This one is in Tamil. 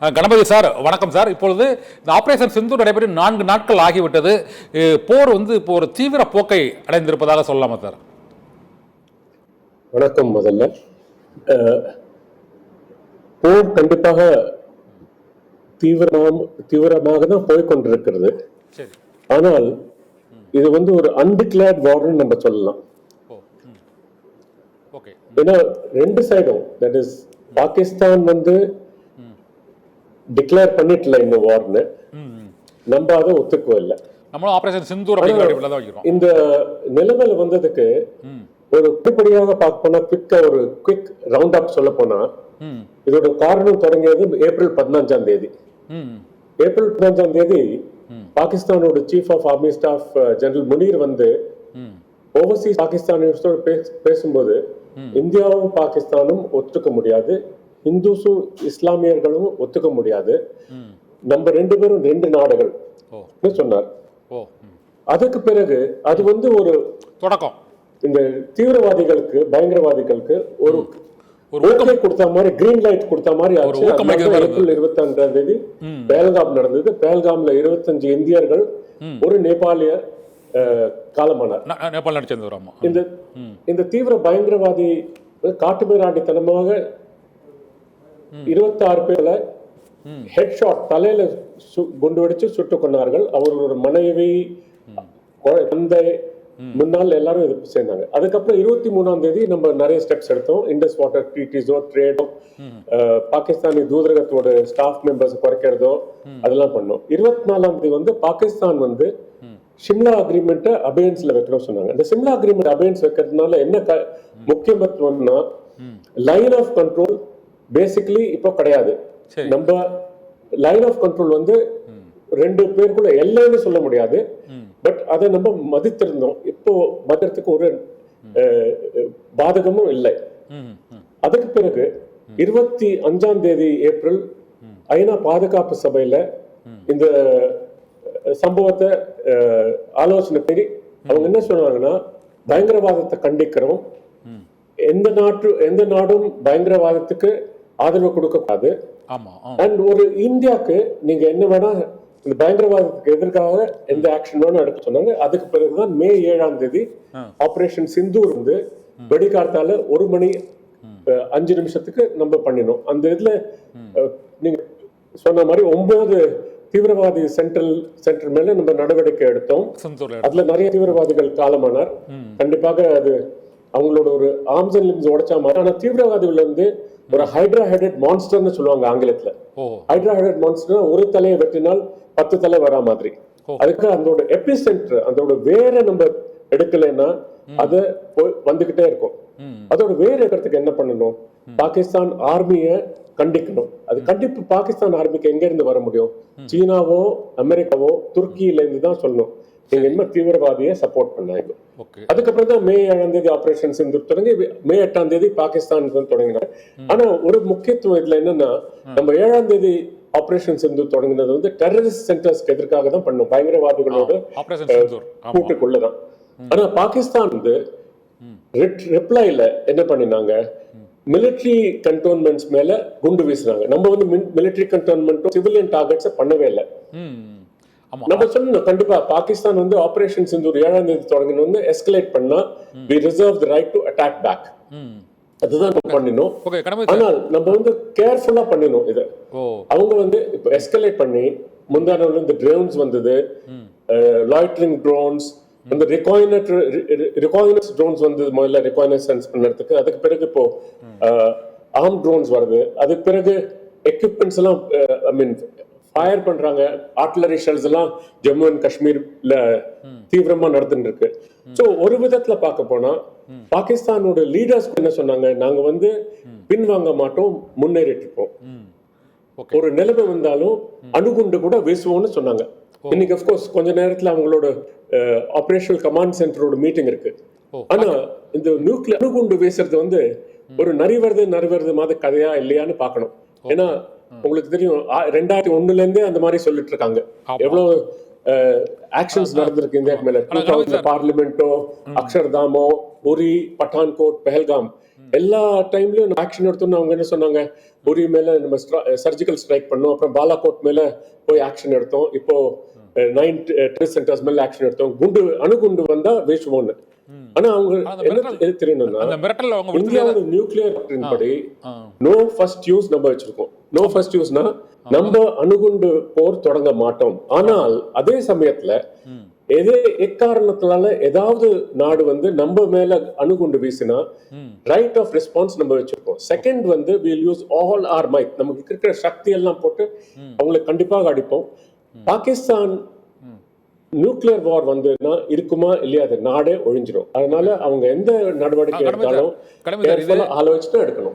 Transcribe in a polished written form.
கணபதி சார் வணக்கம் சார். இப்பொழுது இந்த ஆபரேஷன் சிந்தூர் நடைபெற்று 4 நாட்கள் ஆகிவிட்டது. போர் இப்போ ஒரு தீவிர போக்கை அடைந்திருப்பதாக சொல்லலாமா சார்? வணக்கம். முதல்ல போர் கண்டிப்பாக தீவிரமாக தான் போய்கொண்டிருக்கிறது. ஆனால் இது ஒரு அன்டிக்ளேர்ட் வார்னு நம்ம சொல்லலாம். ஏன்னா ரெண்டு சைடும், தட் இஸ் பாகிஸ்தான் டிக்ளேர் பண்ணிட்டல இந்த வார்னு, நம்ம அதை ஒத்துக்கவே இல்லை. இந்த நிலைமையில வந்ததுக்கு ஒரு படிப்படியாக பார்க்க போனா ஒரு குவிக் ரவுண்ட் அப் சொல்ல போனா இதோட காரணம் தொடங்கியது ஏப்ரல் 15ஆம் தேதி. ஏப்ரல் 15ஆம் தேதி பாகிஸ்தானோட chief of army staff general Munir overseas பாகிஸ்தானியர்ஸோட பேசும்போது இந்தியாவும் பாகிஸ்தானும் ஒத்துக்க முடியாது, இந்துஸும் இஸ்லாமியர்களும் ஒத்துக்க முடியாது, நம்ம 2 பேரும் 2 நாடுகள் சொன்னார். அதுக்கு பிறகு அது ஒரு தொடக்கம். இந்த தீவிரவாதிகளுக்கு பயங்கரவாதிகளுக்கு ஒரு ஊக்கத்தை கொடுத்த மாதிரி, கிரீன் லைட் கொடுத்த மாதிரி ஆச்சு. ஏப்ரல் 25ஆம் தேதி பேல்காம் நடந்தது. பேல்காம்ல 25 இந்தியர்கள் ஒரு நேபாளிய காலமானார். இந்த தீவிர பயங்கரவாதி காட்டுமிராண்டித்தனமாக 26 பேர்ல ஹெட் ஷாட் தலையில குண்டு வெடிச்சு சுட்டுக் கொண்டார்கள். அவர்களோட மனைவி, தந்தை, முன்னாள் எல்லாரும் இது சேர்ந்தாங்க. அதுக்கப்புறம் 23ஆம் தேதி நம்ம நிறைய ஸ்டெப்ஸ் எடுத்தோம். இண்டஸ் வாட்டர் ட்ரீட்டிஸோ, ட்ரேடோ, பாகிஸ்தானி தூதரகத்தோட ஸ்டாஃப் மெம்பர்ஸ் குறைக்கிறதோ அதெல்லாம் பண்ணோம். 24ஆம் தேதி பாகிஸ்தான் சிம்லா அக்ரிமெண்ட் அபேன்ஸ்ல வைக்கணும் சொன்னாங்க. இந்த சிம்லா அக்ரிமெண்ட் அபேன்ஸ் வைக்கிறதுனால என்ன முக்கியத்துவம்னா, லைன் ஆஃப் கண்ட்ரோல் பேசிக்கலி இப்போ கிடையாது. நம்ம லைன் ஆஃப் கண்ட்ரோல் 2 பேருக்குள்ள எல்லைன்னு சொல்ல முடியாது, பட் அதை நம்ம மதித்திருந்தோம். இப்போ மதிக்கிறதுக்கு ஒரு பாதகமும் இல்லை. அதுக்கு பிறகு 25ஆம் தேதி ஏப்ரல் ஐநா பாதுகாப்பு சபையில இந்த சம்பவத்தை ஆலோசனை பெறி அவங்க என்ன சொல்றாங்கன்னா, பயங்கரவாதத்தை கண்டிக்கிறோம், எந்த நாடும் பயங்கரவாதத்துக்கு ஆதரவு கொடுக்க கூடாது. அண்ட் ஒரு இந்தியாவுக்கு நீங்க என்ன வேணா இந்த பயங்கரவாதத்துக்கு எதிர்க்காக எந்த ஆக்ஷன் வேணும் எடுக்க சொன்னாங்க. அதுக்கு பிறகுதான் மே 7ஆம் தேதி ஆபரேஷன் சிந்தூர் வெடிகார்த்தால 1 மணி 5 நிமிஷத்துக்கு நம்ம பண்ணினோம். அந்த இதுல நீங்க சொன்ன மாதிரி 9 தீவிரவாதி சென்டர் மேல நம்ம நடவடிக்கை எடுத்தோம். அதுல நிறைய தீவிரவாதிகள் காலமானார். கண்டிப்பாக அது அவங்களோட ஒரு ஆர்ம்ஸ் அண்ட் லிம்ஸ் உடைச்சா மாதிரி. ஆனா தீவிரவாதிகள் ஒரு ஹைட்ரா ஹெடட் மான்ஸ்டர்னு சொல்லுவாங்க ஆங்கிலத்துல. ஹைட்ரா ஹெடட் மான்ஸ்டர் ஒரு தலையை வெட்டினால் 10 தலை வரா மாதிரி. அதுக்கு அதோட எபிசென்டர், அதோட வேற நம்ம எடுக்கலைன்னா அது வந்துகிட்டே இருக்கும். அதோட வேற எடுக்கிறதுக்கு என்ன பண்ணணும், பாகிஸ்தான் ஆர்மிய கண்டிக்கணும். அது கண்டிப்பு பாகிஸ்தான் ஆர்மிக்கு எங்க இருந்து வர முடியும்? சீனாவோ அமெரிக்காவோ துருக்கியில இருந்து தான் சொல்லணும், நீங்க என்ன தீவிரவாதியை சப்போர்ட் பண்ணாங்க. அதுக்கப்புறம் தான் மே 7ஆம் தேதி ஆபரேஷன் சிந்தூர் தொடங்கி மே 8ஆம் தேதி பாகிஸ்தான் தொடங்கினார். ஆனா ஒரு முக்கியத்துவம் இதுல என்னன்னா, நம்ம 7ஆம் தேதி ஆபரேஷன் சிந்தூர் தொடங்கினது டெரரிஸ்ட் சென்டர்ஸ்க்கு எதிர்க்காக தான் பண்ணோம், பயங்கரவாதிகளோட கூட்டுக்குள்ளதான். ஆனா பாகிஸ்தான் ரிப்ளைல என்ன பண்ணினாங்க, மிலிட்டரி கண்டோன்மெண்ட்ஸ் மேல குண்டு வீசினாங்க. நம்ம மிலிட்டரி கண்டோன்மெண்ட் சிவிலியன் டார்கெட்ஸ் பண்ணவே இல்லை. நம்ம சொல்லணும், கண்டிப்பா பாகிஸ்தான் ஆபரேஷன் சிந்தூர் 7ஆம் தேதி தொடங்கினு எஸ்கலேட் பண்ணா we reserve the right to attack back. அதுதான் நம்ம பண்ணினோம். ஆனால் நம்ம கேர்ஃபுல்லா பண்ணினோம். இதை அவங்க இப்ப எஸ்கலேட் பண்ணி முந்தான இந்த ட்ரோன்ஸ் வந்தது, லாய்டரிங் ட்ரோன்ஸ், அந்த ரெகாய்னஸ் ட்ரோன்ஸ் முதல்ல ரெகாய்னஸ் சென்ஸ் பண்ணறதுக்கு. அதுக்கு பிறகு இப்போ ஆர்ம் ட்ரோன்ஸ் வருது. அதுக்கு பிறகு எக்யூப்மெண்ட்ஸ் எல்லாம் ஐ மீன் ஃபயர் பண்றாங்க. ஆர்ட்டிலரி ஷெல்ஸ் எல்லாம் ஜம்மு அண்ட் காஷ்மீர்ல தீவிரமா நடந்துட்டு இருக்கு. சோ ஒரு விதத்துல பார்க்க போனா பாகிஸ்தானோட லீடர்ஸ் என்ன சொன்னாங்க, நாங்க பின்வாங்க மாட்டோம், முன்னேறிட்டு இருப்போம், ஒரு நிலைமை வந்தாலும் அணுகுண்டு கூட வீசுவோம்னு சொன்னாங்க. இன்னைக்கு அஃப்கோர்ஸ் கொஞ்ச நேரத்துல அவங்களோட ஆபரேஷனல் கமாண்ட் சென்டரோட மீட்டிங் இருக்கு. ஆனா இந்த நியூக்ளியர் அணுகுண்டு வீசுறது ஒரு நரிவருது மாதிரி கதையா இல்லையான்னு பார்க்கணும். ஏன்னா உங்களுக்கு தெரியும் 2001ல இருந்தே அந்த மாதிரி சொல்லிட்டு இருக்காங்க. எவ்வளவு ஆக்ஷன்ஸ் நடந்திருக்கு இந்தியா மேல. கணபதி சார். பார்லிமெண்டோ, அக்ஷர்தாமோ, உரி, பठानकोट, पहलगाम எல்லா டைம்லயும் ஆக்ஷன் எடுத்தோம்னு அவங்க என்ன சொன்னாங்க, உரி மேல நம்ம சர்ஜிக்கல் ஸ்ட்ரைக் பண்ணோம், அப்புறம் பாலாகோட் மேல போய் ஆக்ஷன் எடுத்தோம், இப்போ 9 டெஸ்ட் சென்டர்ஸ் மேல ஆக்ஷன் எடுத்தோம், அணுகுண்டு வந்தா வீசுவோம்னு. ஆனா அவங்க என்ன தெரியணும்னா, அந்த மிரட்டல் அவங்க இந்தியாவோட நியூக்ளியர் டாக்டரின் படி நோ ஃபர்ஸ்ட் யூஸ் நம்ம வச்சிருக்கோம். நோ ஃபர்ஸ்ட் யூஸ்னா நம்ம அணுகுண்டு போர் தொடங்க மாட்டோம். ஆனால் அதே சமயத்துல எக்காரணத்தினால ஏதாவது நாடு வந்து நம்ம மேல அணுகுண்டு வீசினா ரைட் ஆஃப் ரெஸ்பான்ஸ் நம்ம வச்சிருக்கோம். செகண்ட் வந்து we'll use all our might, நமக்கு இருக்கிற சக்தி எல்லாம் போட்டு அவங்களை கண்டிப்பாக அடிப்போம். பாகிஸ்தான் நியூக்ளியர் வார் வந்துன்னா இருக்குமா இல்லையா, அது நாடே ஒழிஞ்சிரும். அதனால அவங்க எந்த நடவடிக்கை எடுத்தாலும் கடமை சார், இது ஆலோசிச்சு எடுக்கணும்.